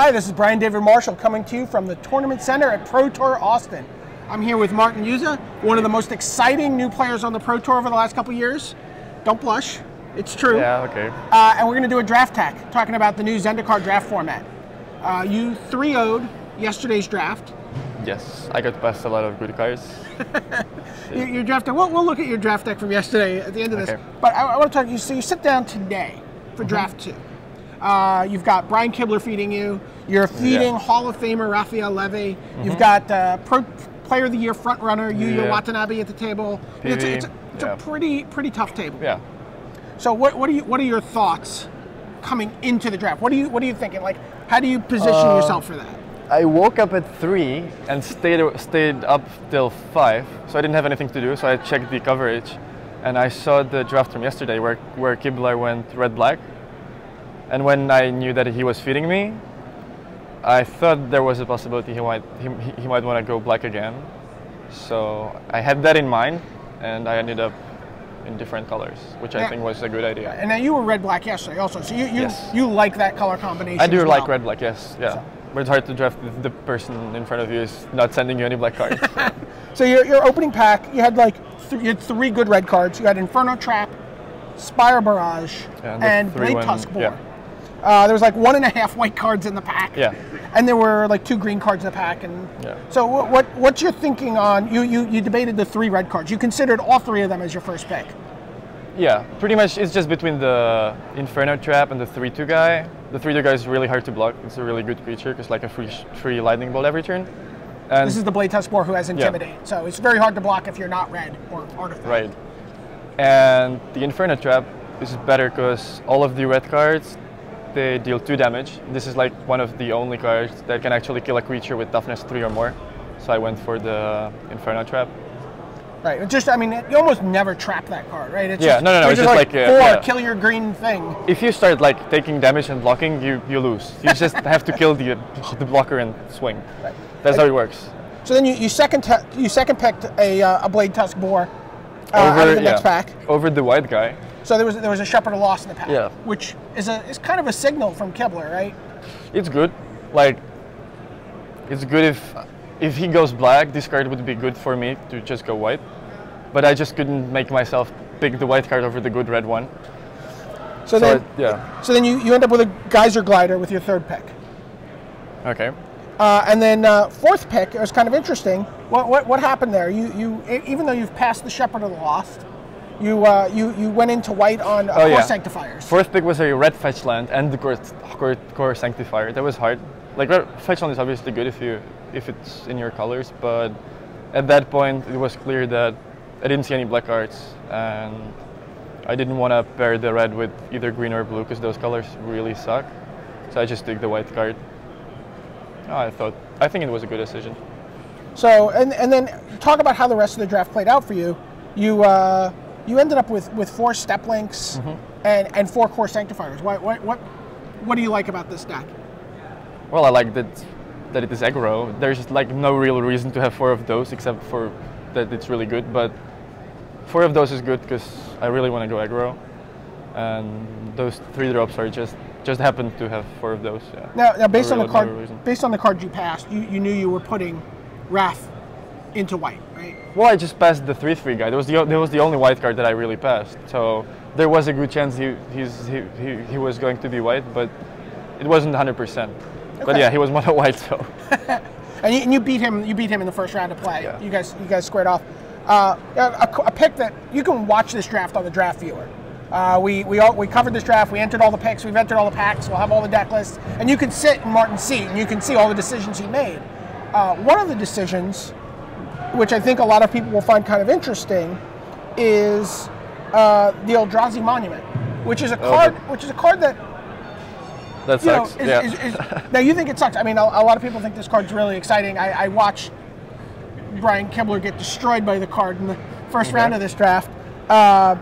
Hi, this is Brian David Marshall coming to you from the Tournament Center at Pro Tour Austin. I'm here with Martin Juza, one of the most exciting new players on the Pro Tour over the last couple years. Don't blush, it's true. Yeah, okay. And we're going to do a draft tack, talking about the new Zendikar draft format. You 3-0'd yesterday's draft. Yes, I got past a lot of good cards. Your draft deck, we'll look at your draft deck from yesterday at the end of this. Okay. But I want to talk to you, so you sit down today for draft 2. You've got Brian Kibler feeding you. You're feeding Hall of Famer Rafael Levy. You've got Pro Player of the Year front runner Yuya Watanabe at the table. PV, It's a pretty tough table. Yeah. So what are your thoughts coming into the draft? What are you thinking? Like, how do you position yourself for that? I woke up at 3 and stayed up till 5, so I didn't have anything to do. So I checked the coverage, and I saw the draft from yesterday where Kibler went red-black. And when I knew that he was feeding me, I thought there was a possibility he might want to go black again. So I had that in mind, and I ended up in different colors, which I think was a good idea. And now you were red-black yesterday also, so you like that color combination. I do as like well. red-black, yes, yeah. So. But it's hard to draft if the person in front of you is not sending you any black cards. So your opening pack, you had you had 3 good red cards. You had Inferno Trap, Spire Barrage, and Blade Tusk Boar. Yeah. There was like 1.5 white cards in the pack. Yeah. And there were like 2 green cards in the pack. And so what's your thinking on, you debated the 3 red cards. You considered all 3 of them as your first pick. Yeah, pretty much it's just between the Inferno Trap and the 3-2 guy. The 3-2 guy is really hard to block. It's a really good creature because like a free lightning bolt every turn. And this is the Blade Tusk Boar who has Intimidate. So it's very hard to block if you're not red or artifact. Right. And the Inferno Trap is better because all of the red cards, they deal 2 damage. This is like one of the only cards that can actually kill a creature with toughness 3 or more. So I went for the Inferno Trap. Right. You almost never trap that card, right? It's no. It's just like 4, kill your green thing. If you start like taking damage and blocking, you lose. You just have to kill the blocker and swing. Right. That's how it works. So then you second picked a Blade Tusk Boar out of the next pack over the white guy. So there was a Shepherd of Loss in the pack, which is kind of a signal from Kibler, right? It's good. Like, it's good if he goes black, this card would be good for me to just go white. But I just couldn't make myself pick the white card over the good red one. So then you end up with a Geyser Glider with your 3rd pick. Okay. And then 4th pick, it was kind of interesting. What happened there? You even though you've passed the Shepherd of the Lost, you went into white on Core Sanctifiers. 4th pick was a red fetch land and the core Sanctifier. That was hard. Like red fetch land is obviously good if it's in your colors, but at that point it was clear that I didn't see any black cards, and I didn't want to pair the red with either green or blue because those colors really suck. So I just took the white card. I think it was a good decision. So and then talk about how the rest of the draft played out for you. You ended up with 4 Step Links and 4 Core Sanctifiers. What do you like about this deck? Well, I like that it is aggro. There's like no real reason to have 4 of those except for that it's really good. But 4 of those is good because I really want to go aggro, and those 3 drops are just happen to have 4 of those. Yeah. Now based on the card you passed, you knew you were putting Wrath into white, right? Well, I just passed the 3/3 guy. That was the only white card that I really passed. So there was a good chance he was going to be white, but it wasn't 100%. Okay. But yeah, he was mono white. So. and you beat him. You beat him in the first round of play. Yeah. You guys squared off. A pick that you can watch this draft on the Draft Viewer. We covered this draft. We entered all the picks. We've entered all the packs. We'll have all the deck lists, and you can sit in Martin's seat and you can see all the decisions he made. One of the decisions, which I think a lot of people will find kind of interesting, is the Eldrazi Monument, which is a card that sucks. Now you think it sucks. I mean, a lot of people think this card's really exciting. I watched Brian Kibler get destroyed by the card in the first round of this draft.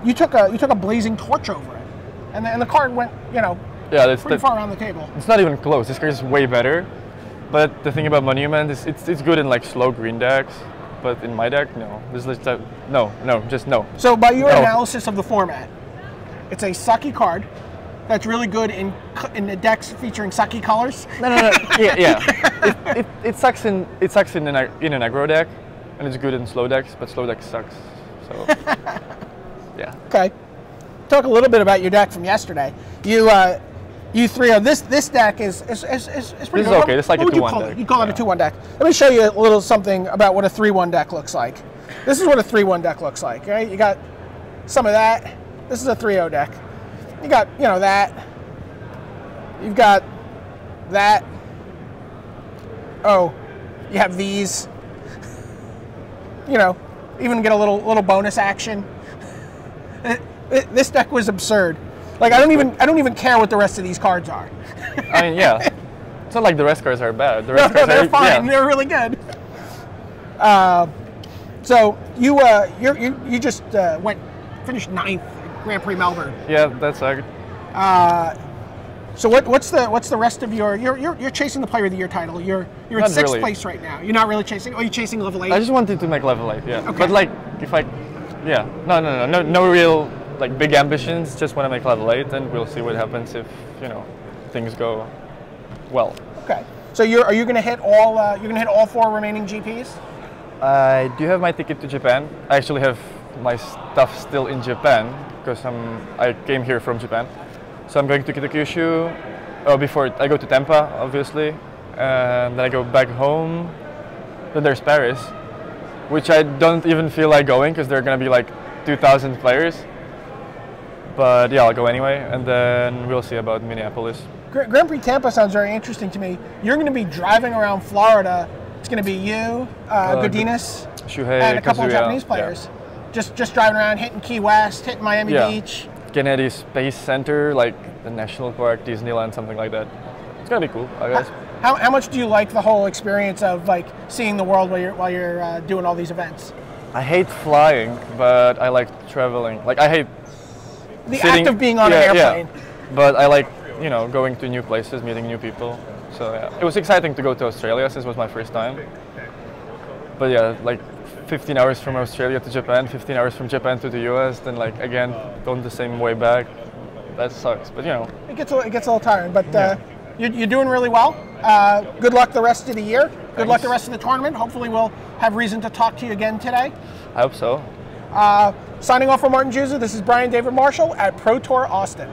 You took a Blazing Torch over it, and the card went pretty far around the table. It's not even close. This card is way better. But the thing about Monument is it's good in like slow green decks, but in my deck, no. This is no. So by your analysis of the format, it's a sucky card. that's really good in the decks featuring sucky colors? No. Yeah. It sucks in an aggro deck, and it's good in slow decks, but slow deck sucks. So yeah. Okay. Talk a little bit about your deck from yesterday. You 3-0. This deck is pretty This good. is okay. It's like a 2-1 deck. deck. You call it a 2-1 deck. Let me show you a little something about what a 3-1 deck looks like. This is what a 3-1 deck looks like. Right? You got some of that. This is a 3-0 deck. You got that. You've got that. Oh, you have these. Even get a little bonus action. This deck was absurd. Like I don't even care what the rest of these cards are. I mean, yeah. It's not like the rest cards are bad. The rest cards they're are fine. Yeah. They're really good. So you just finished 9th at Grand Prix Melbourne. Yeah, that sucked. So what's the rest of you're chasing the Player of the Year title. You're in Not 6th really. place right now. You're not really chasing. Oh, you're chasing level 8. I just wanted to make level 8, yeah. Okay. But like, no real like big ambitions. Just want to make level 8, and we'll see what happens if things go well. Okay. So are you going to hit all 4 remaining GPs? I do have my ticket to Japan. I actually have my stuff still in Japan because I came here from Japan. So I'm going to Kitakyushu before I go to Tampa, obviously, and then I go back home. Then there's Paris, which I don't even feel like going because there are going to be like 2,000 players. But yeah, I'll go anyway, and then we'll see about Minneapolis. Grand Prix Tampa sounds very interesting to me. You're going to be driving around Florida. It's going to be you, Godinez, Shuhei, and a couple of Kazuya, Japanese players. Yeah. Just driving around, hitting Key West, hitting Miami Beach. Kennedy Space Center, like the National Park, Disneyland, something like that. It's gonna be cool, I guess. How much do you like the whole experience of like seeing the world while you're doing all these events? I hate flying, but I like traveling. Like I hate the act of being on an airplane. Yeah. But I like going to new places, meeting new people. So yeah, it was exciting to go to Australia since it was my first time. But yeah, like 15 hours from Australia to Japan, 15 hours from Japan to the US, then like again going the same way back. That sucks, but it gets a little tiring. But you're doing really well. Good luck the rest of the year. Good luck the rest of the tournament. Hopefully we'll have reason to talk to you again today. I hope so. Signing off for Martin Juza, this is Brian David Marshall at Pro Tour Austin.